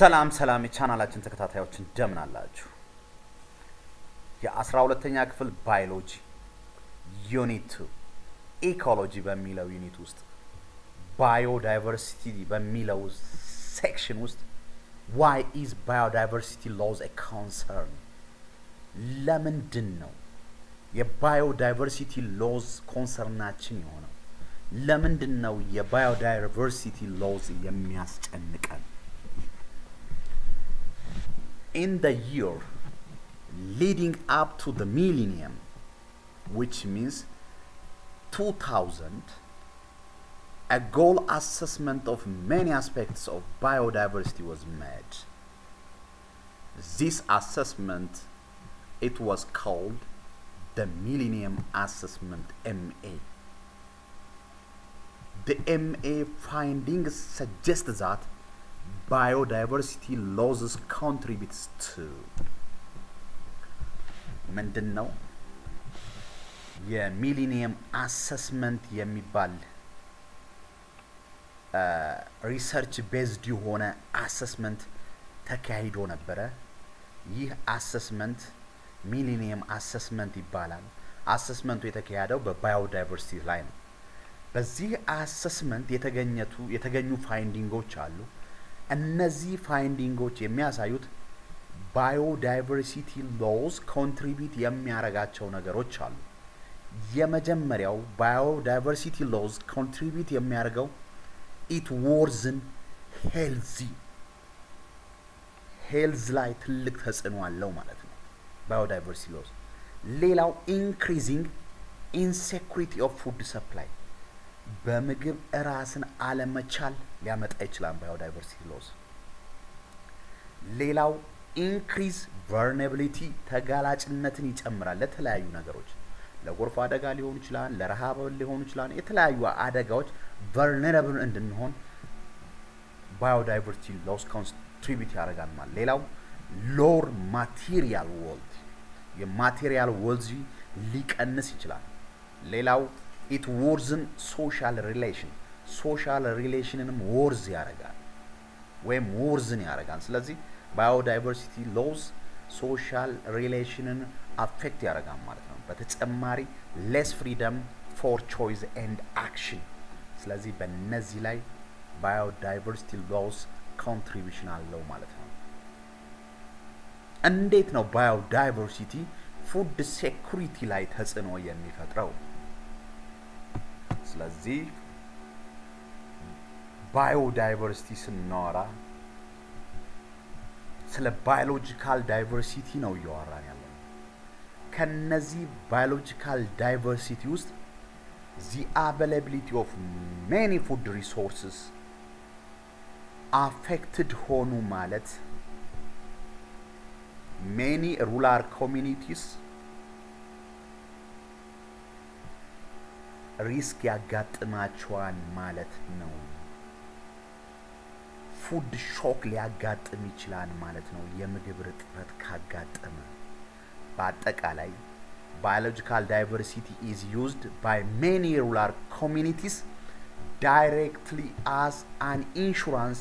ሰላም የቻናላችን ተከታታዮች እንደምን አላችሁ? የ12ኛ ክፍል ባዮሎጂ ዩኒት 2 Ecology በሚለው ዩኒት ውስጥ biodiversity በሚለው ሴክሽን ውስጥ why is biodiversity laws a concern? ለምንድን ነው የባዮዳይቨርሲቲ ሎዝ ኮንሰርናችን የሆነው? ለምንድን ነው የባዮዳይቨርሲቲ ሎዝ የሚያስጨንቀን? In the year leading up to the millennium, which means 2000, a goal assessment of many aspects of biodiversity was made. This assessment, it was called the Millennium Assessment MA. The MA findings suggest that biodiversity losses contributes to ምንድነው የሚሊኒየም አሰስመንት የሚባል ሪሰርች ቤዝድ የሆነ አሰስመንት ተካሂዶ ነበር። ይህ አሰስመንት ሚሊኒየም አሰስመንት ይባላል። አሰስመንቱ የተካሄደው በባዮዳይቨርሲቲ ላይ ነው። በዚህ አሰስመንት የተገኙ ፋይንዲንጎች አሉ። እነዚህ ፋይንዲንጎች የሚያሳዩት biodiversity laws contribute የሚያረጋቸው ነገሮች አሉ። የመጀመሪያው biodiversity laws contribute የሚያረጋው it worsen health ላይ ትልቅ ተጽዕኖ አለው ማለት ነው biodiversity laws። ሌላው increasing insecurity of food supply በምግብ ራስን አለመቻል ሊያመጣ ይችላል biodiversity laws። ሌላው increase vulnerability ተጋላጭነትን ይጨምራል ለተለያዩ ነገሮች፣ ለጎርፍ አደጋ ሊሆን ይችላል፣ ለረሃብ ሊሆን ይችላል፣ የተለያዩ አደጋዎች vulnerable እንድንሆን biodiversity laws contribute ያደርጋል ማለት። ሌላው lower material wealth የማቴሪያል wealth ሊቀንስ ይችላል። ሌላው it worsen social relationንም worse ያደርጋል ወይም worsen ያደርጋል። ስለዚህ biodiversity laws social relationን affect ያደርጋል ማለት ነው። በተጨማሪ less freedom for choice and action። ስለዚህ በእነዚህ ላይ biodiversity laws contribution አለው ማለት ነው። እንዴት ነው biodiversity food security ላይ ተጽዕኖ የሚፈጥረው? ስለዚህ biodiversity ስናወራ ስለ biological diversity ነው እያወራን ያለው። ከነዚህ biological diversity ውስጥ the availability of many food resources affected ሆኑ ማለት many rural communities ሪስክ ያጋጥማቸዋል ማለት ነው። ፉድ ሾክ ሊያጋጥም ይችላል ማለት ነው የምግብ እጥረት ካጋጠመ። በአጠቃላይ biological diversity is used by many rural communities directly as an insurance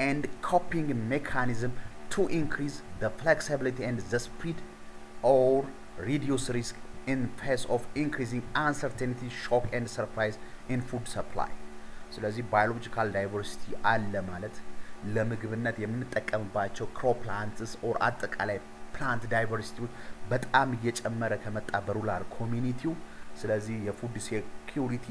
and coping mechanism to increase the flexibility and the speed or reduce risk in face of increasing uncertainty, shock and surprise in food supply. ስለዚህ biological diversity አለ ማለት ለምግብነት የምንጠቀምባቸው crop plants or አጠቃላይ plant diversity በጣም እየጨመረ ከመጣ በሩራል ኮሚኒቲው ስለዚህ የፉድ ሴኩሪቲ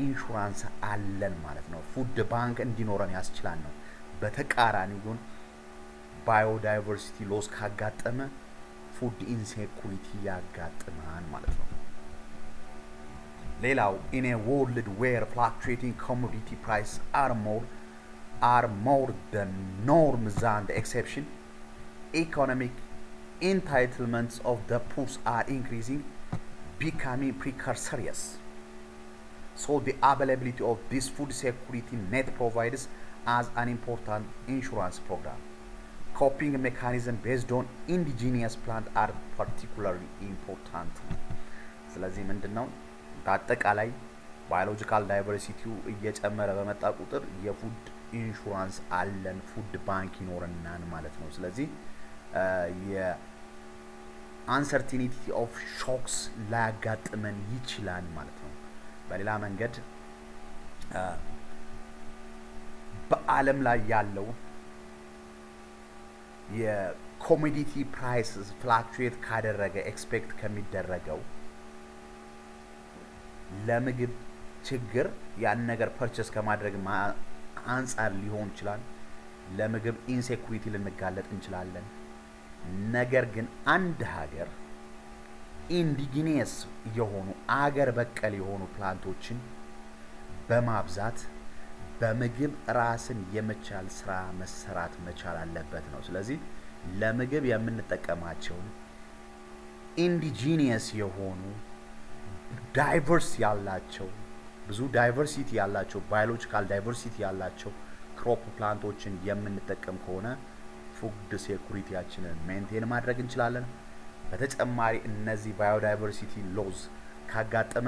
ኢንሹራንስ አለን ማለት ነው። ፉድ ባንክ እንዲኖረን ያስችላል ነው። በተቃራኒው ግን biodiversity loss ካጋጠመ food insecurity ያጋጥማል ማለት ነው። ሌላው in a world where fluctuating commodity prices are more the norm than the exception, economic entitlements of the poor are increasing, becoming precarious. So the availability of this food security net provides as an important insurance program. Coping mechanism based on indigenous plant are particularly important. ስለዚህ ምንድነው በአጠቃላይ biological diversity እየጨመረ በመጣ ቁጥር የፉድ ኢንሹራንስ አለን ፉድ ባንክ ይኖርናል ማለት ነው ስለዚህ የአንሰርቲኒቲ ኦፍ ሾክስ ላያጋጥመን ይችላል ማለት ነው በሌላ መንገድ በአለም ላይ ያለው የኮሞዲቲ ፕራይስስ ፍላክቹዌት ካደረገ ኤክስፔክት ከሚደረገው ለምግብ ችግር ያን ነገር ፐርቸስ ከማድረግ አንፃር ሊሆን ይችላል ለምግብ ኢንሴኩሪቲ ልንጋለጥ እንችላለን ነገር ግን አንድ ሀገር ኢንዲጂነስ የሆኑ አገር በቀል የሆኑ ፕላንቶችን በማብዛት በምግብ ራስን የመቻል ስራ መሰራት መቻል አለበት ነው ስለዚህ ለምግብ የምንጠቀማቸው ኢንዲጂነስ የሆኑ ዳይቨርስ ያላቸው ብዙ ዳይቨርሲቲ ያላቸው ባዮሎጂካል ዳይቨርሲቲ ያላቸው ክሮፕ ፕላንቶችን የምንጠቀም ከሆነ ፉድ ሴኩሪቲያችንን ሜንቴን ማድረግ እንችላለን በተጨማሪ እነዚህ ባዮዳይቨርሲቲ ሎዝ ካጋጠመ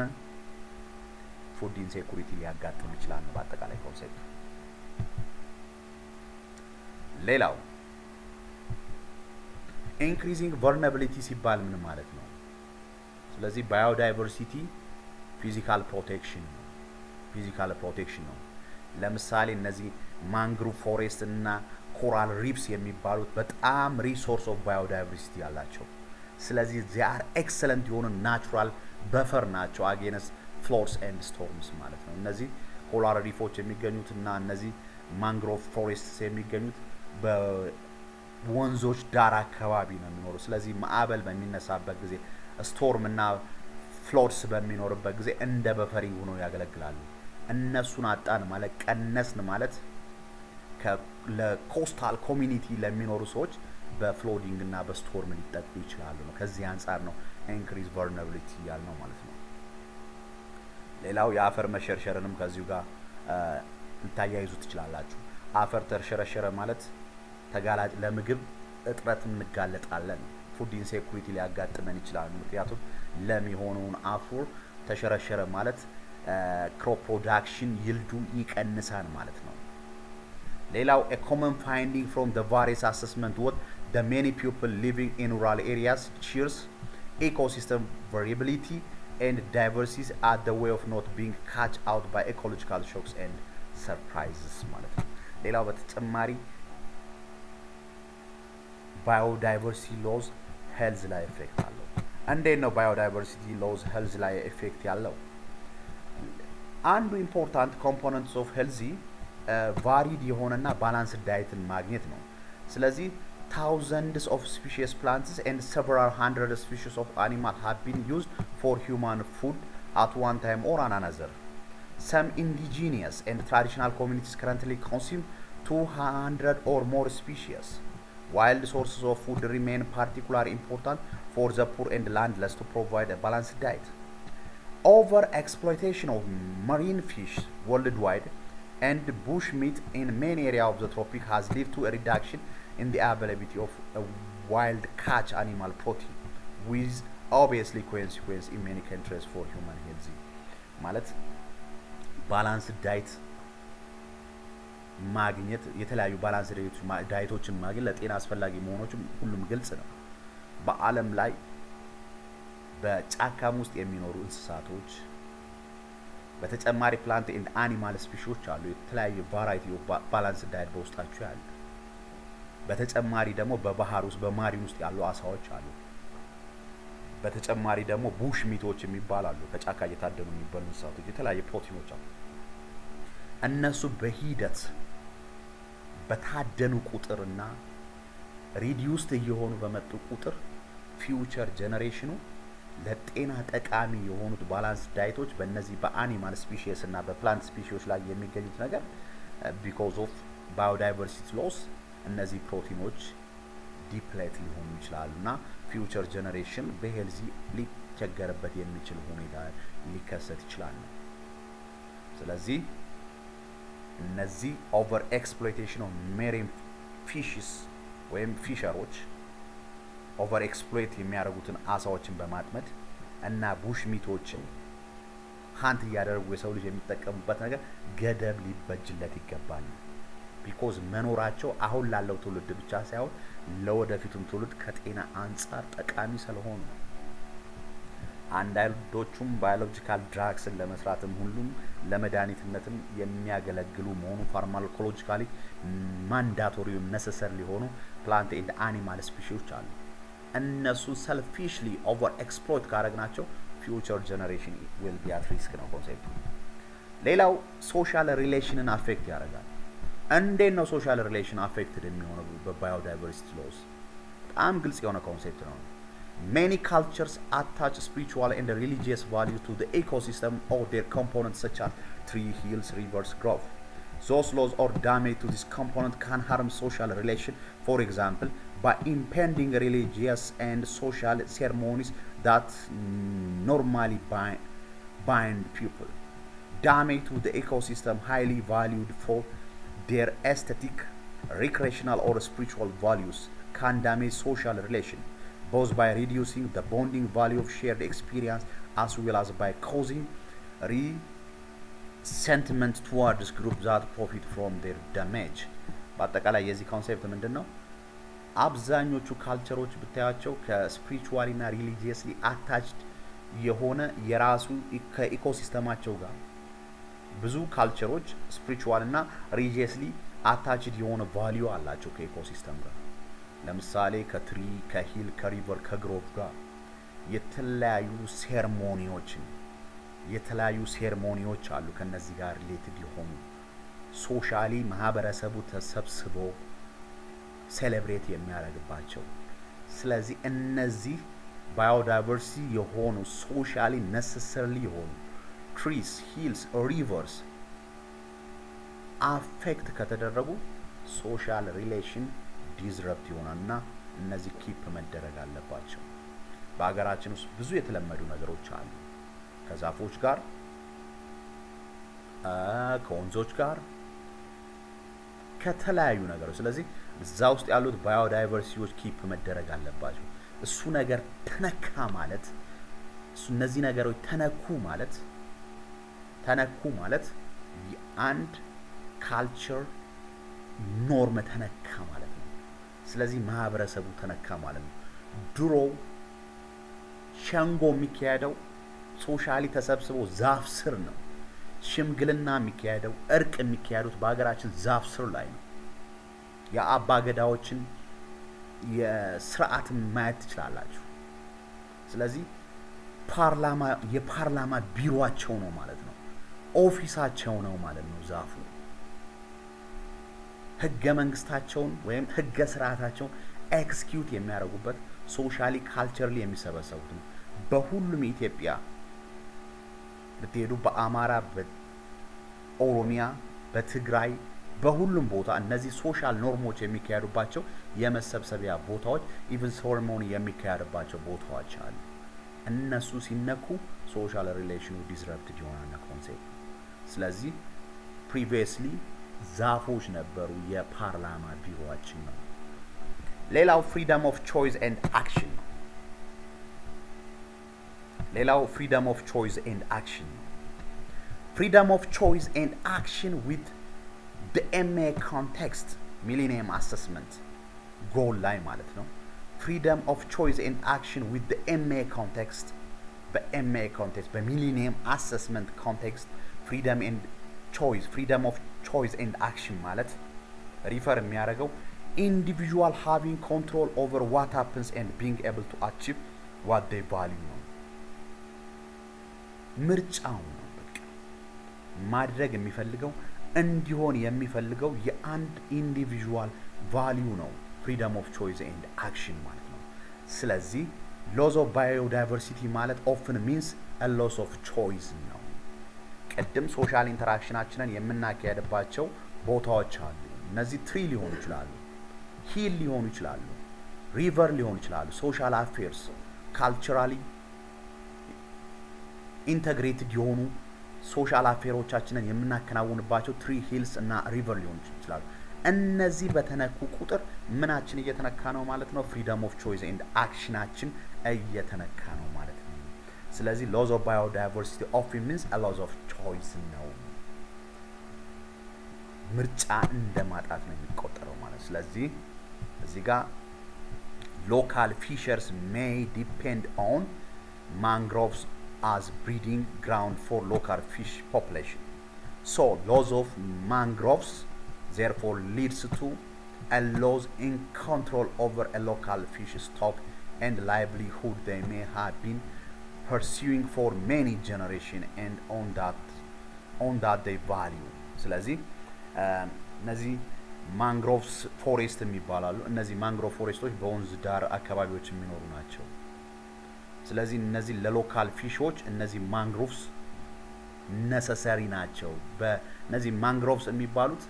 ፉድ ኢንሴኩሪቲ ሊያጋጥም ይችላል በአጠቃላይ ኮንሴፕት ሌላው ኢንክሪዚንግ ቨልነራቢሊቲ ሲባል ምን ማለት ነው ስለዚህ ባዮዳይቨርሲቲ ፊዚካል ፕሮቴክሽን ነው ለምሳሌ እነዚህ ማንግሩቭ ፎሬስት እና ኮራል ሪፍስ የሚባሉት በጣም ሪሶርስ ኦፍ ባዮዳይቨርሲቲ ያላቸው ስለዚህ they are excellent የሆኑ ናቹራል በፈር ናቸው against floods and storms ማለት ነው እነዚህ ኮራል ሪፎች የሚገኙትና እነዚህ ማንግሩቭ ፎሬስትስ የሚገኙት በወንዞች ዳር አካባቢ ነው የሚኖሩ ስለዚህ ማዕበል በሚነሳበት ጊዜ ስቶርም እና ፍሎድስ በሚኖርበት ጊዜ እንደ በፈሪንግ ሆኖ ያገለግላሉ እነሱን አጣን ማለት ቀነስን ማለት ለኮስታል ኮሚኒቲ ለሚኖሩ ሰዎች በፍሎዲንግ እና በስቶርም ሊጠቁ ይችላሉ ነው ከዚህ አንፃር ነው ኢንክሪዝ ቨልነራቢሊቲ ያልነው ማለት ነው ሌላው የአፈር መሸርሸርንም ከዚሁ ጋር ልታያይዙት ይችላልላችሁ አፈር ተሸረሸረ ማለት ተጋላጭ ለምግብ እጥረት እንጋለጣለን ፉድ ኢንሴኩሪቲ ሊያጋጥመን ይችላል ምክንያቱም ለሚሆነውን አፈር ተሸረሸረ ማለት crop production yield ይቀንሳል ማለት ነው ሌላው a common finding from the various assessment what the many people living in rural areas shares ecosystem variability and diversity are the way of not being caught out by ecological shocks and surprises ማለት ነው ሌላው በተጨማሪ biodiversity laws health ላይ effect አለው እንዴት ነው biodiversity laws health ላይ effect ያለው አንዱ important components of healthy varied የሆነና balanced diet ማግኘት ነው ስለዚህ thousands of species plants and several hundred species of animal have been used for human food at one time or another some indigenous and traditional communities currently consume 200 or more species wild sources of food remain particularly important for the poor and landless to provide a balanced diet over exploitation of marine fish worldwide and bush meat in many areas of the tropic has led to a reduction in the availability of a wild catch animal protein with obviously consequence in many countries for human health ማለት balanced diet ማግኘት የተለያዩ balanced ዳይቶችን ማግኘት ለጤና አስፈላጊ መሆኑን ሁሉም ግልጽ ነው በአለም ላይ በጫካም ውስጥ የሚኖሩ እንስሳቶች በተጨማሪ ፕላንት ኤንድ አኒማል ስፒሺዎች አሉ የተለያዩ ቫራይቲ ኦፍ ባላንስ ዳይት በውስጣቸው ያሉ በተጨማሪ ደግሞ በባህር ውስጥ በማሪን ውስጥ ያሉ አሳዎች አሉ በተጨማሪ ደግሞ ቡሽ ሚቶች የሚባላሉ ከጫካ እየታደኑ የሚበሉ እንስሳቶች የተለያዩ ፕሮቲኖች አሉ እነሱ በሂደት በታደኑ ቁጥርና ሪዲዩስድ እየሆኑ በመጡ ቁጥር ፊውቸር ጀነሬሽኑ ለጤና ጠቃሚ የሆኑት ባላንስ ዳይቶች በእነዚህ በአኒማል ስፒሺስ እና በፕላንት ስፒሺስ ላይ የሚገኙት ነገር because of biodiversity loss እነዚህ ፕሮቲኖች ዲፕሌት ሊሆኑ ይችላሉና ፊውቸር ጀነሬሽን በሄልዚ ሊቸገርበት የሚችል ሁኔታ ሊከሰት ይችላል ስለዚህ እነዚህ ኦቨር ኤክስፕሎይቴሽን ኦፍ ሜሪን ፊሽስ ወይም ፊሸሮች ኦቨር ኤክስፕሎይት የሚያደርጉትን አሳዎችን በማጥመድ እና ቡሽ ሚቶችን ሃንት ያደርጉ የሰው ልጅ የሚጠቀሙበት ነገር ገደብ ሊበጅለት ይገባል because መኖራቸው አሁን ላለው ትውልድ ብቻ ሳይሆን ለወደፊቱም ትውልድ ከጤና አንፃር ጠቃሚ ስለሆኑ አንዳንዶቹም ባዮሎጂካል ድራግስን ለመስራትም ሁሉም ለመድኃኒትነትም የሚያገለግሉ መሆኑ ፋርማኮሎጂካሊ ማንዳቶሪ ነሰሰሪ ሊሆኑ ፕላንት ኤንድ አኒማል ስፒሺዎች አሉ እነሱ ሰልፊሽሊ ኦቨር ኤክስፕሎይት ካረግናቸው future generation will be at risk ነው ኮንሴፕቱ ሌላው ሶሻል ሪሌሽንን አፌክት ያደርጋል እንዴት ነው ሶሻል ሪሌሽን አፌክትድ የሚሆነው በባዮዳይቨርሲቲ ሎስ በጣም ግልጽ የሆነ ኮንሴፕት ነው many cultures attach spiritual and religious value to the ecosystem or their components such as tree hills rivers growth those laws or damage to this component can harm social relation for example by impeding religious and social ceremonies that normally bind people damage to the ecosystem highly valued for their aesthetic recreational or spiritual values can damage social relation both by reducing the bonding value of shared experience as well as by causing resentment towards groups that profit from their damage በአጠቃላይ የዚህ ኮንሴፕት ምንድነው አብዛኞቹ ካልቸሮች ብታያቸው ከስፒሪቹዋሊና ሪሊጂየስሊ አታችድ የሆነ የራሱ ከኢኮሲስተማቸው ጋር ብዙ ካልቸሮች ስፒሪቹዋልና ሪሊጂየስሊ አታችድ የሆነ ቫልዩ አላቸው ከኢኮሲስተም ጋር ለምሳሌ ከትሪ ከሂል ከሪቨር ከግሮቭ ጋር የተለያዩ ሴርሞኒዎች አሉ ከነዚህ ጋር ሪሌትድ የሆኑ ሶሻሊ ማህበረሰቡ ተሰብስቦ ሴሌብሬት የሚያደርግባቸው ስለዚህ እነዚህ biodiversity የሆኑ ሶሻሊ ነሰሰሪ የሆኑ trees hills rivers affect ከተደረጉ social relation disrupt ይሆናልና እነዚህ ኪፕ መደረግ አለባቸው በአገራችን ውስጥ ብዙ የተለመዱ ነገሮች አሉ ከዛፎች ጋር ከወንዞች ጋር ከተለያዩ ነገሮች ስለዚህ እዛ ውስጥ ያሉት ባዮዳይቨርሲቲዎች ኪፕ መደረግ አለባቸው እሱ ነገር ተነካ ማለት እሱ እነዚህ ነገሮች ተነኩ ማለት የአንድ ካልቸር ኖርም ተነካ ማለት ነው ስለዚህ ማህበረሰቡ ተነካ ማለት ነው ድሮ ሸንጎ የሚካሄደው ሶሻሊ ተሰብስቦ ዛፍ ስር ነው ሽምግልና የሚካሄደው እርቅ የሚካሄዱት በአገራችን ዛፍ ስር ላይ ነው የአባገዳዎችን የሥርዓት ማየት ትችላላችሁ ስለዚህ የፓርላማ ቢሮአቸው ነው ማለት ነው ኦፊሳቸው ነው ማለት ነው ዛፉ ህገ መንግስታቸውን ወይም ህገ ስርዓታቸውን ኤክስኪዩት የሚያደርጉበት ሶሻሊ ካልቸራሊ የሚሰበሰቡት ነው በሁሉም ኢትዮጵያ በተሄዱ በአማራ በኦሮሚያ በትግራይ በሁሉም ቦታ እነዚህ ሶሻል ኖርሞች የሚካሄዱባቸው የመሰብሰቢያ ቦታዎች ኢቭን ሴሬሞኒ የሚካሄድባቸው ቦታዎች አሉ እነሱ ሲነኩ ሶሻል ሪሌሽኑ ዲስረፕትድ ይሆናል ኮንሴፕት ስለዚህ ፕሪቪየስሊ ዛፎች ነበሩ የፓርላማ ቢሮአችን ነው ሌላው ፍሪደም ኦፍ ቾይስ ኤንድ አክሽን freedom of choice and action with the MA context millennium assessment goal line ማለት ነው freedom of choice and action with the MA context በሚሊኒየም assessment context freedom of choice and action ማለት ሪፈር የሚያደርገው individual having control over what happens and being able to achieve what they value ነው ምርጫው ነው በቃ ማድረግ የሚፈልገው እንዲሆን የሚፈልገው የአንድ ኢንዲቪጁዋል ቫልዩ ነው freedom of choice and action ማለት ነው ስለዚህ loss of biodiversity ማለት often means a loss of choice ነው ቀደም ሶሻል ኢንተራክሽናችንን የምናካሄድባቸው ቦታዎች አሉ እነዚህ ትሪ ሊሆኑ ይችላሉ ሂል ሊሆኑ ይችላሉ ሪቨር ሊሆኑ ይችላሉ ሶሻል አፌርስ ካልቸራሊ ኢንተግሬትድ የሆኑ ሶሻል አፌሮቻችንን የምናከናውንባቸው ትሪ ሂልስ እና ሪቨር ሊሆኑ ይችላሉ እነዚህ በተነኩ ቁጥር ምናችን እየተነካ ነው ማለት ነው freedom of choice and actionአችን እየተነካ ነው ማለት ነው ስለዚህ loss of biodiversity often means a loss of choice ነው ምርጫ እንደማጣት ነው የሚቆጠረው ማለት ስለዚህ እዚህ ጋር local fishers may depend on mangroves as breeding ground for local fish population so loss of mangroves therefore leads to a loss in control over a local fish stock and livelihood they may have been pursuing for many generations and on that they value ስለዚህ እነዚህ mangroves forest የሚባላሉ እነዚህ mangrove forestoች በወንዝ ዳር አካባቢዎች የሚኖሩ ናቸው ስለዚህ እነዚህ ለሎካል ፊሾች እነዚህ mangroves necessary ናቸው በእነዚህ mangroves የሚባሉት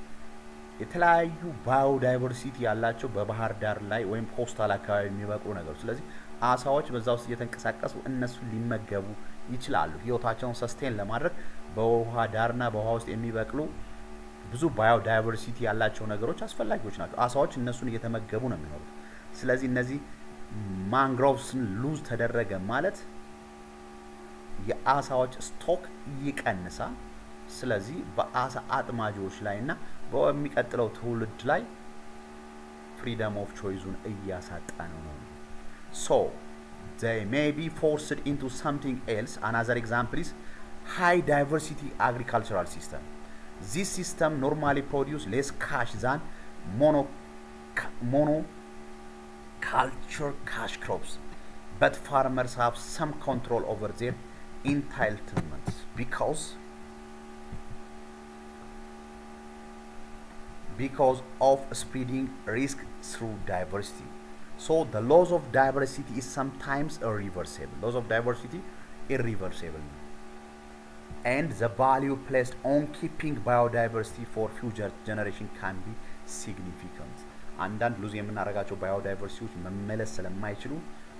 የተለያዩ biodiversity ያላቸው በባህር ዳር ላይ ወይም ኮስታል አካባቢ የሚበቅሉ ነገሮች ስለዚህ አሳዎች በዛው ውስጥ እየተንቀሳቀሱ እነሱ ሊመገቡ ይችላሉ ህይወታቸውን ሰስቴን ለማድረግ በውሃ ዳርና በውሃ ውስጥ የሚበቅሉ ብዙ biodiversity ያላቸው ነገሮች አስፈላጊዎች ናቸው አሳዎች እነሱን እየተመገቡ ነው የሚኖሩት ስለዚህ እነዚህ mangroves ሉዝ ተደረገ ማለት የአሳዎች ስቶክ ይቀንሳል ስለዚህ በአሳ አጥማጆች ላይና በሚቀጥለው ትውልድ ላይ freedom of choice-ን እያሳጣ ነው so they may be forced into something else another example is high diversity agricultural system this system normally produce less cash than monoculture cash crops but farmers have some control over their entitlements because of spreading risk through diversity so the loss of diversity is sometimes irreversible loss of diversity irreversible and the value placed on keeping biodiversity for future generation can be significant አንዳንድ ሉዝ የምናረጋቸው biodiversityዎች መመለስ ስለማይችሉ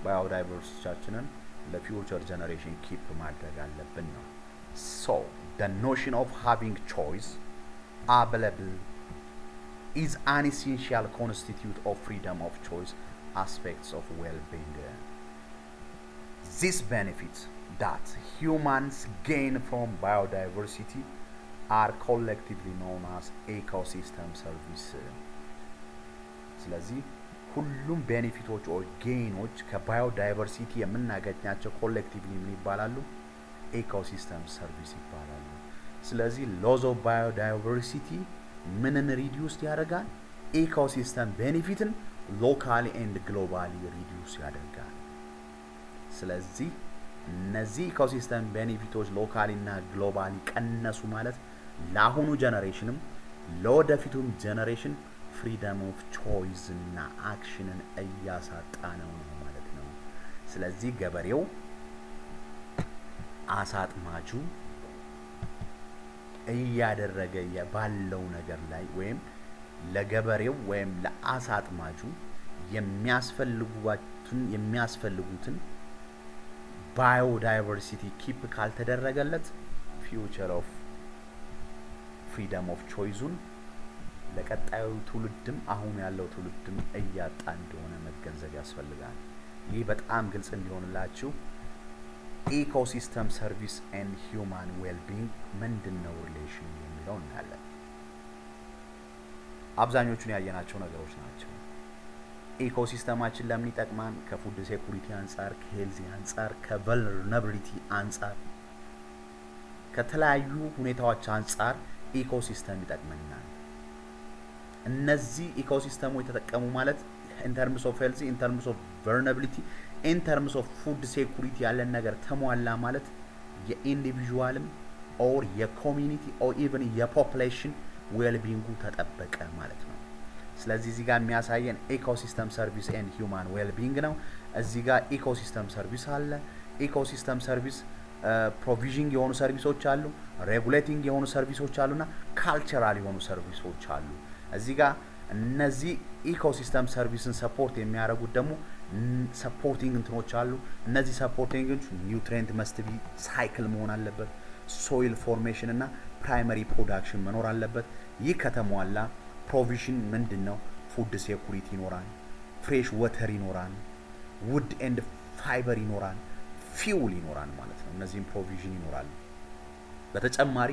biodiversityቻችንን ለfuture generation keep ማድረግ አለብን ነው so the notion of having choice available is an essential constitute of freedom of choice aspects of well-being these benefits that humans gain from biodiversity are collectively known as ecosystem service ስለዚህ ሁሉም ቤኔፊቶች or gainoች ከbiodiversity የምናገኛቸው collectively ምን ይባላሉ ecosystem service ይባላሉ ስለዚህ loss of biodiversity ምንን reduce ያደርጋል ecosystem benefitን locally and globally reduce ያደርጋል ስለዚህ እነዚህ ecosystem benefitoች locally እና globally ቀነሱ ማለት ለአሁኑ ጀነሬሽንም ለወደፊቱም ጀነሬሽን freedom of choice እና actionን እያሳጣ ነው ማለት ነው ስለዚህ ገበሬው አሳጥማጁ እያደረገ ባለው ነገር ላይ ወይም ለገበሬው ወይም ለአሳጥማጁ የሚያስፈልጉትን biodiversity keep ካልተደረገለት future of freedom of choice-ን ለቀጣዩ ትውልድም አሁን ያለው ትውልድም እያጣ እንደሆነ መገንዘብ ያስፈልጋል ይህ በጣም ግልጽ እንዲሆንላችሁ ecosystem service and human well-being ምንድነው ሪሌሽን የሚለው እናያለን አብዛኞቹን ያየናቸው ነገሮች ናቸው ኢኮሲስተማችን ለምን ይጠቅማን ከፉድ ሴኩሪቲ አንፃር ከሄልዝ አንፃር ከቨልነራቢሊቲ አንፃር ከተለያዩ ሁኔታዎች አንፃር ኢኮሲስተም ይጠቅመናል እነዚህ ኢኮሲስተሞች ተጠቀሙ ማለት in terms of health in terms of vulnerability in terms of food security ያለን ነገር ተሟላ ማለት የኢንዲቪጁዋልም or የኮሚኒቲ or even የፖፑሌሽን well-being ተጠበቀ ማለት ነው ስለዚህ እዚህ ጋር የሚያሳየን ኢኮሲስተም ሰርቪስ ኤንድ ሂውማን well-being ነው እዚህ ጋር ኢኮሲስተም ሰርቪስ አለ ኢኮሲስተም ሰርቪስ ፕሮቪዥን የሆኑ ሰርቪሶች አሉ ሬጉሌቲንግ የሆኑ ሰርቪሶች አሉና ካልቸራል የሆኑ ሰርቪሶች አሉ እዚህ ጋር እነዚህ ኢኮሲስተም ሰርቪስን ሰፖርት የሚያደርጉት ደግሞ ሰፖርቲንግ እንትኖች አሉ እነዚህ ሰፖርቲንግስ ኒውትሪየንት መስት ቢ ሳይክል መሆን አለበት ሶይል ፎርሜሽን እና ፕራይመሪ ፕሮዳክሽን መኖር አለበት ይህ ከተሟላ ፕሮቪዥን ምንድነው ፉድ ሴኩሪቲ ይኖራል ፍሬሽ ዋተር ይኖራል ውድ ኤንድ ፋይበር ይኖራል ፊውል ይኖራል ማለት ነው እነዚህም ፕሮቪዥን ይኖራል በተጨማሪ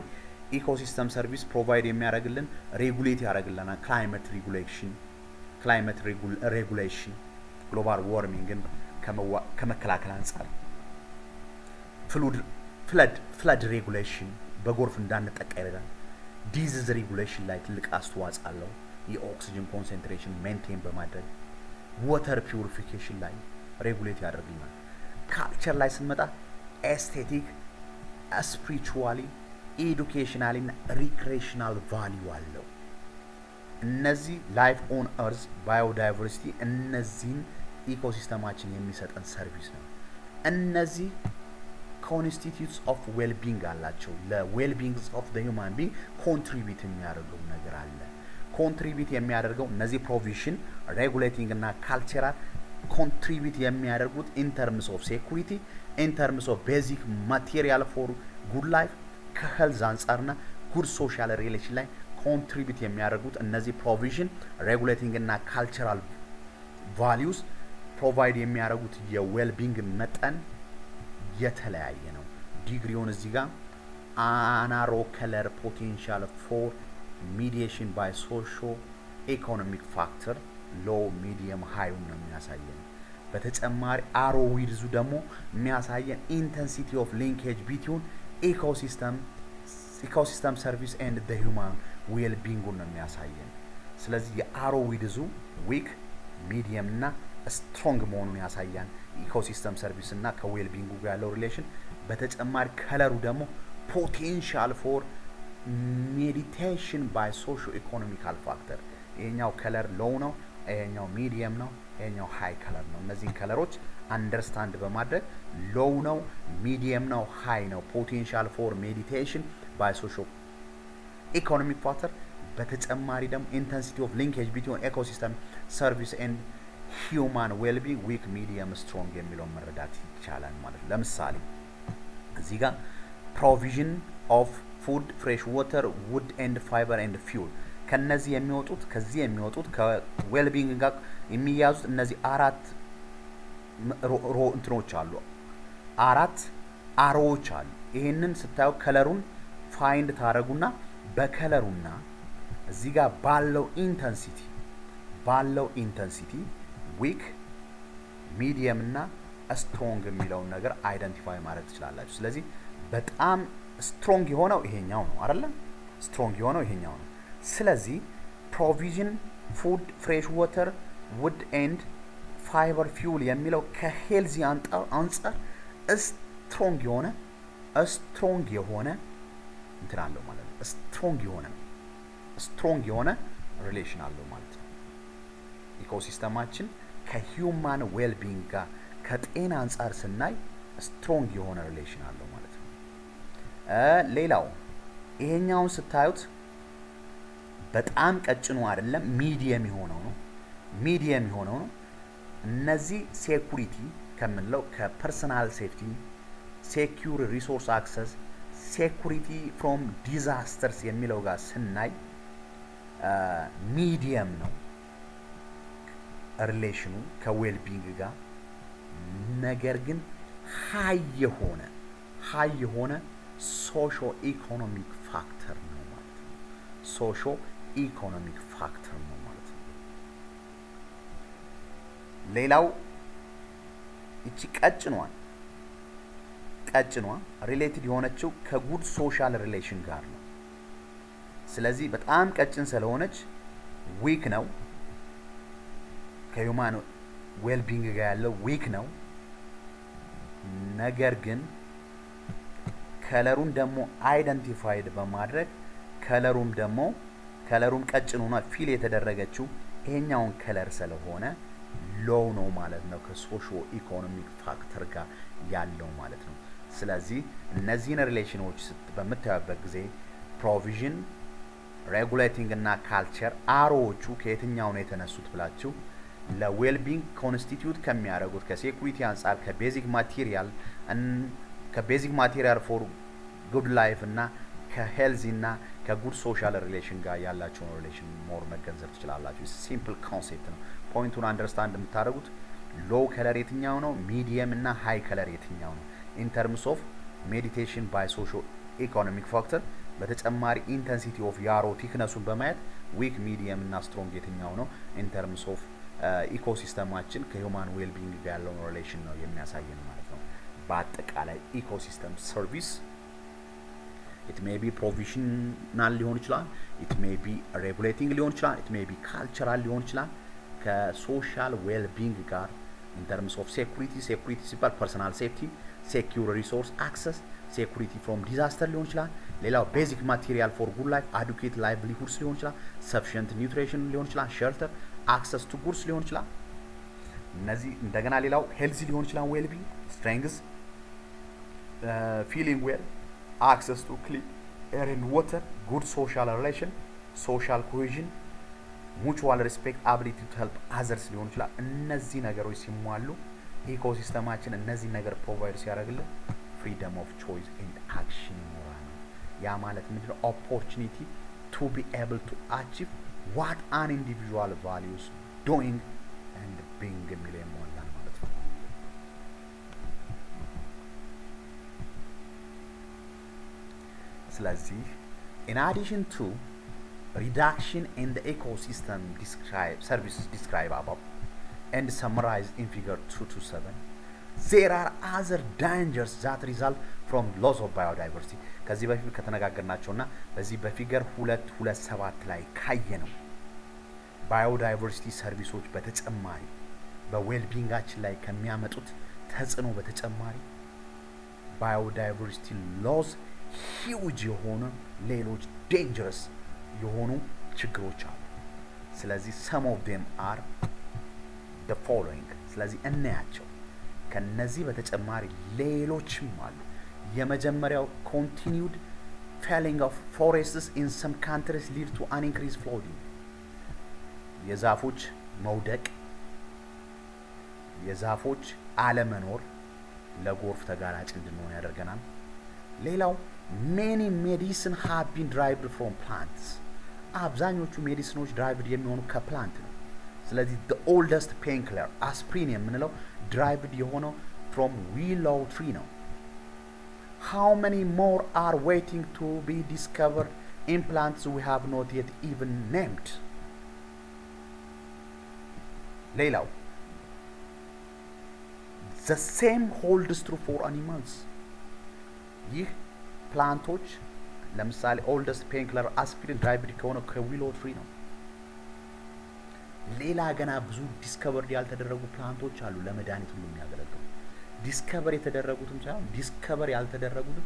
ecosystem service provide የሚያደርግልን regulate ያደርግልናል climate regulation global warming ከመከላከል አንፃር flood regulation በጎርፍ እንዳንጠቃ ይረዳል disease regulation ላይ ትልቅ አስተዋጽኦ አለው የኦክሲጅን ኮንሰንትሬሽን ሜንቴን በማድረግ water purification ላይ regulate ያደርግልናል culture ላይ ስንመጣ aesthetic spiritually educationally and recreational value አለው እነዚህ life on earth biodiversity እነዚህን ኢኮሲስተማችን የሚሰጠን ሰርቪስ ነው እነዚህ constitutes of well-being አላቸው ለwell-being of the human being contribute የሚያደርገው ነገር አለ contribute የሚያደርገው እነዚህ provision regulating እና cultural contribute የሚያደርጉት in terms of security in terms of basic material for good life ከhealth አንፃርና good social relation ላይ contribute የሚያደርጉት እነዚህ provision regulating እና cultural values provide የሚያደርጉት የwell-being መጠን የተለያየ ነው ዲግሪውን እዚህ ጋር narrow color potential for mediation by socio economic factor low medium high ነው የሚያሳየን በተጨማሪ arrow width ደግሞ የሚያሳየን intensity of linkage between ecosystem service and the human well-being ነው የሚያሳየን ስለዚህ የarrow width weak medium እና strong መሆኑን ያሳያል ኢኮሲስተም ሰርቪስ እና ከዌልቢንግ ጋር ያለው ሪሌሽን በተጨማሪ ከለሩ ደግሞ ፖቴንሻል ፎር ሜዲቴሽን ባይ ሶሾ ኢኮኖሚካል ፋክተር ይሄኛው ከለር ሎው ነው ይሄኛው ሚዲየም ነው ይሄኛው ሃይ ከለር ነው እነዚህን ከለሮች አንደርስታንድ በማድረግ ሎው ነው ሚዲየም ነው ሃይ ነው ፖቴንሻል ፎር ሜዲቴሽን ባይ ሶሾ ኢኮኖሚክ ፋክተር በተጨማሪ ደግሞ ኢንተንሲቲ ኦፍ ሊንኬጅ ቢትዊን ኢኮሲስተም ሰርቪስ ኤንድ human well-being weak medium strong የሚለው መረዳት ይቻላል ማለት ለምሳሌ እዚህ ጋር provision of food fresh water wood and fiber and fuel ከነዚህ የሚወጡት ከዚህ የሚወጡት ከwell-being ጋር የሚያዙት እነዚህ አራት እንትኖች አሉ አራት አሮዎች አሉ ይሄንን ስታዩ ከለሩን ፋይንድ ታረጉና በከለሩና እዚህ ጋር ባለው ኢንተንሲቲ weak medium እና strong የሚለው ነገር አይደንቲፋይ ማድረግ ትችላላችሁ ስለዚህ በጣም strong የሆነው ይሄኛው ነው አይደል strong የሆነው ይሄኛው ነው ስለዚህ provision food fresh water wood and fiber fuel የሚለው ከሄልዚ አንፃር strong የሆነ እንትን አለው ማለት ነው strong የሆነ ሪሌሽን አለው ማለት ነው ኢኮሲስተማችን ከሂዩማን ዌልቢንግ ጋር ከጤና አንፃር ስናይ strong የሆነ ሪሌሽን አለው ማለት ነው ሌላው ይሄኛውን ስታዩት በጣም ቀጭኑ አይደለም ሚዲየም የሆነው ነው እነዚህ ሴኩሪቲ ከምንለው ከፐርሰናል ሴፍቲ ሴኩር ሪሶርስ አክሰስ ሴኩሪቲ ፍሮም ዲዛስተርስ የሚለው ጋር ስናይ ሚዲየም ነው ሪሌሽኑ ከዌልቢንግ ጋር ነገር ግን ሃይ የሆነ ሶሾ ኢኮኖሚክ ፋክተር ነው ማለት ነው ሶሾ ኢኮኖሚክ ፋክተር ነው ማለት ነው ሌላው እቺ ቀጭኗ ሪሌትድ የሆነችው ከጉድ ሶሻል ሪሌሽን ጋር ነው ስለዚህ በጣም ቀጭን ስለሆነች ዊክ ነው ከሁማን ዌልቢንግ ጋር ያለው ዊክ ነው ነገር ግን ከለሩን ደግሞ አይደንቲፋይድ በማድረግ ከለሩም ቀጭኑና ፊል የተደረገችው ይሄኛውን ከለር ስለሆነ ሎው ነው ማለት ነው ከሶሾ ኢኮኖሚክ ፋክተር ጋር ያለው ማለት ነው ስለዚህ እነዚህን ሪሌሽኖች በመታየበት ጊዜ ፕሮቪዥን ሬጉሌቲንግ እና ካልቸር አሮዎቹ ከየትኛው ነው የተነሱት ብላችሁ ለዌልቢንግ ኮንስቲቲዩት ከሚያደርጉት ከሴኩሪቲ አንፃር ከቤዚክ ማቴሪያል ፎር ጉድ ላይፍ እና ከሄልዚ እና ከጉድ ሶሻል ሪሌሽን ጋር ያላቸው ሪሌሽን ሞር መገንዘብ ትችላላችሁ ሲምፕል ኮንሴፕት ነው ፖይንቱን አንደርስታንድ የምታደርጉት ሎው ከለር የትኛው ነው ሚዲየም እና ሃይ ከለር የትኛው ነው ኢን ተርምስ ኦፍ ሜዲቴሽን ባይ ሶሾ ኢኮኖሚክ ፋክተር በተጨማሪ ኢንተንሲቲ ኦፍ ያሮ ቲክነሱን በማየት ዊክ ሚዲየም እና ስትሮንግ የትኛው ነው ኢን ተርምስ ኦፍ ኢኮሲስተማችን ከሂውማን ዌል ቢንግ ጋር ያለውን ሪሌሽን ነው የሚያሳየን ማለት ነው። በአጠቃላይ ኢኮሲስተም ሰርቪስ it may be provisional ሊሆን ይችላል it may be regulating ሊሆን ይችላል it may be cultural ሊሆን ይችላል ከሶሻል ዌል ቢንግ ጋር in terms of security ሲባል personal safety secure resource access security from disaster ሊሆን ይችላል ሌላው basic material for good life adequate livelihoods ሊሆን ይችላል sufficient nutrition ሊሆን ይችላል shelter access to goods ሊሆን ይችላል እነዚህ እንደገና ሌላው healthy ሊሆን ይችላል well being strength feeling well access to clean air and water good social relation social cohesion mutual respect ability to help others ሊሆን ይችላል እነዚህ ነገሮች ሲሟሉ ኢኮሲስተማችን እነዚህ ነገር ፕሮቫይድ ሲያደርግልን freedom of choice and action ይኖራል ያ ማለት ምንድነው opportunity to be able to achieve what an individual values doing and being የሚለው ይሟላል ማለት ነው ስለዚህ in addition to reduction in the ecosystem services described above and summarized in figure 227 there are other dangers that result from loss of biodiversity ከዚህ በፊት ከተነጋገርናቸውና በዚህ በፊገር 227 ላይ ካየነው ባዮዳይቨርሲቲ ሰርቪሶች በተጨማሪ በዌል ቢንጋችን ላይ ከሚያመጡት ተጽዕኖ በተጨማሪ biodiversity loss huge የሆነ ሌሎች dangerous የሆኑ ችግሮች አሉ ስለዚህ some of them are the following ስለዚህ እናያቸው ከነዚህ በተጨማሪ ሌሎችም አሉ የመጀመሪያው continued felling of forests in some countries lead to an increased flooding የዛፎች መውደቅ የዛፎች አለመኖር ለጎርፍ ተጋላጭ እንድንሆን ያደርገናል ሌላው many medicine have been derived from plants አብዛኞቹ ሜዲሲኖች derived የሚሆኑ ከፕላንት ነው ስለዚህ the oldest painkiller aspirin የምንለው derived የሆነው from willow tree ነው how many more are waiting to be discovered in plants we have not yet even named ሌላው the same holds true for animals ይህ ፕላንቶች ለምሳሌ oldest painkiller aspirin derived ከሆነ ከዊሎ ትሪ ነው ሌላ ገና ብዙ ዲስከቨርድ ያልተደረጉ ፕላንቶች አሉ ለመድኃኒት ሁሉ የሚያገለግሉ ዲስከቨር የተደረጉትም ሳይሆን ዲስከቨር ያልተደረጉት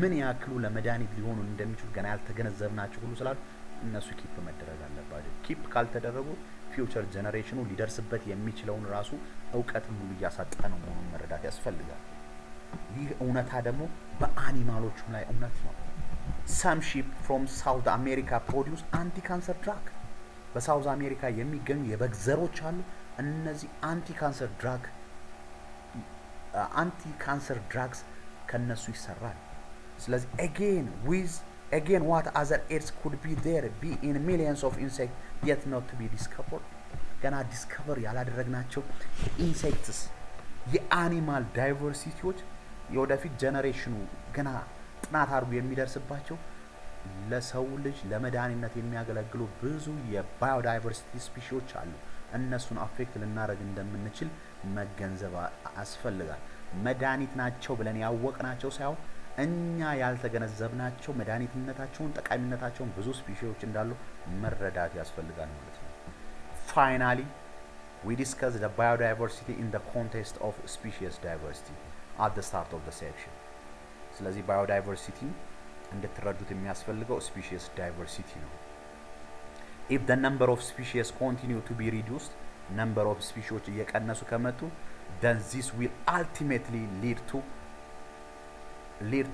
ምን ያክሉ ለመድኃኒት ሊሆኑ እንደሚችሉ ገና ያልተገነዘብናቸው ሁሉ ስላሉ እነሱ ኪፕ መደረግ አለባቸው ኪፕ ካልተደረጉ ፊውቸር ጀነሬሽኑ ሊደርስበት የሚችለውን ራሱ ዕውቀትን ሁሉ ያሳጣነው መሆኑን መረዳት ያስፈልጋል ይህ እውነታ ደግሞ በአኒማሎቹ ላይ እውነት ነው some sheep from South America produce anti-cancer drug በሳውዝ አሜሪካ የሚገኙ የበግ ዘሮች አሉ እነዚህ anti-cancer drugs ከነሱ ይሰራል ስለዚህ again what other aids could be there be in millions of insects yet not to be discovered ገና ዲስከቨር ያላደረግናቸው ኢንሴክትስ የአኒማል ዳይቨርሲቲዎች የወደፊት ጀነሬሽኑ ገና ጥናት አርጉ የሚደርስባቸው ለሰው ልጅ ለመድኃኒትነት የሚያገለግሉ ብዙ የባዮዳይቨርሲቲ ስፒሺዎች አሉ እነሱን አፌክት ልናደርግ እንደምንችል መገንዘብ ያስፈልጋል መድኃኒት ናቸው ብለን ያወቅናቸው ሳይሆን እኛ ያልተገነዘብናቸው መድኃኒትነታቸውን ጠቃሚነታቸውን ብዙ ስፒሺዎች እንዳሉ መረዳት ያስፈልጋል ማለት ነው finally we discuss the biodiversity in the context of species diversity at the start of the section ስለዚህ biodiversity እንድትረዱት የሚያስፈልገው species diversity ነው if the number of species continue to be reduced number of species እየቀነሱ ከመጡ then this will ultimately lead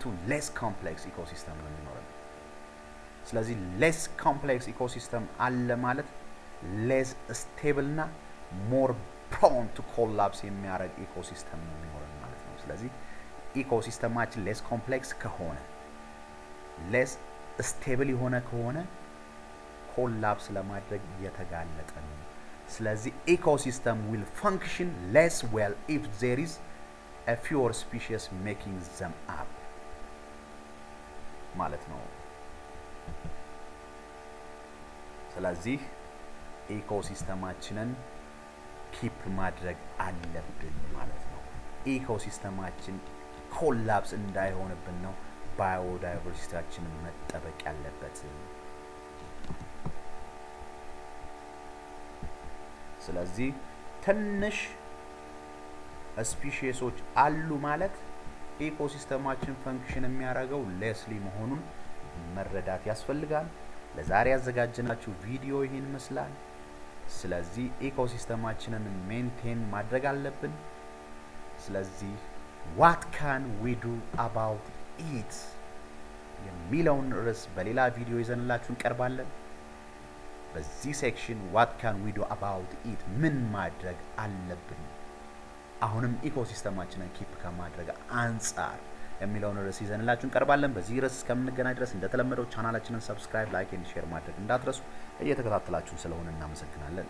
to less complex ecosystem ነው የሚኖረው ስለዚህ less complex ecosystem አለ ማለት less stable እና more prone to collapse የሚያደርግ ecosystem ነው የሚኖረው ማለት ነው ስለዚህ ecosystemማችን less complex ከሆነ less stable የሆነ ከሆነ collapse ለማድረግ የተጋለጠ ነው ስለዚህ ecosystem will function less well if there is a fewer species making them up ማለት ነው ስለዚህ ኢኮሲስተማችንን ኪፕ ማድረግ አለብን ማለት ነው ኢኮሲስተማችን ኮላፕስ እንዳይሆንብን ነው ባዮዳይቨርሲቲያችንን መጠበቅ ያለበት ስለዚህ ትንሽ ስፒሺሶች አሉ ማለት ኢኮሲስተማችን ፈንክሽን የሚያደርገው ሌስሊ መሆኑን መረዳት ያስፈልጋል ለዛሬ ያዘጋጀናችሁ ቪዲዮ ይሄን መስላል ስለዚህ ኢኮሲስተማችንን ሜንቴን ማድረግ አለብን ስለዚህ what can we do about it የሚለውን ርዕስ በሌላ ቪዲዮ ይዘንላችሁ እንቀርባለን በዚህ ሴክሽን what can we do about it ምን ማድረግ አለብን አሁንም ኢኮሲስተማችንን ኪፕ ከማድረግ አንፃር የሚለውን ርዕስ ይዘንላችሁ እንቀርባለን በዚህ ርዕስ እስከምንገናኝ ድረስ እንደተለመደው ቻናላችንን ሰብስክራይብ ላይክ ኤንድ ሼር ማድረግ እንዳትረሱ እየተከታተላችሁን ስለሆነ እናመሰግናለን